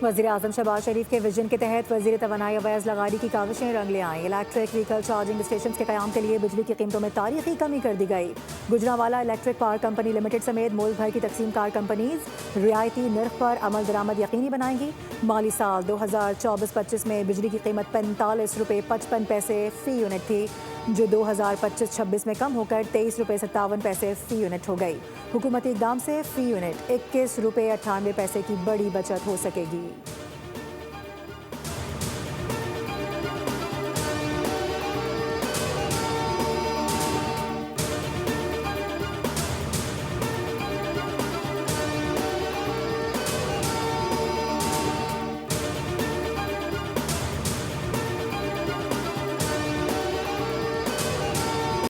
वज़ीर-ए-आज़म शहबाज शरीफ के विजन के तहत वज़ीर तवानाई अवैज़ लगारी की काविशें रंग ले आईं। इलेक्ट्रिक व्हीकल चार्जिंग स्टेशन के क़याम के लिए बिजली की कीमतों में तारीखी कमी कर दी गई। Gujranwala electric power company limited समेत मुल्क भर की तकसीम कार कंपनीज रियायती नर्ख पर अमल दरामद यकीनी बनाएंगी। माली साल 2024-25 में बिजली की कीमत 45 रुपये 55 पैसे फ़ी यूनिट थी, जो 2025-26 में कम होकर 23 रुपये 57 पैसे फ़ी यूनिट हो गई। हुकूमती इक़दाम से फ़ी यूनिट 21 रुपये 98 पैसे की बड़ी बचत हो सकेगी।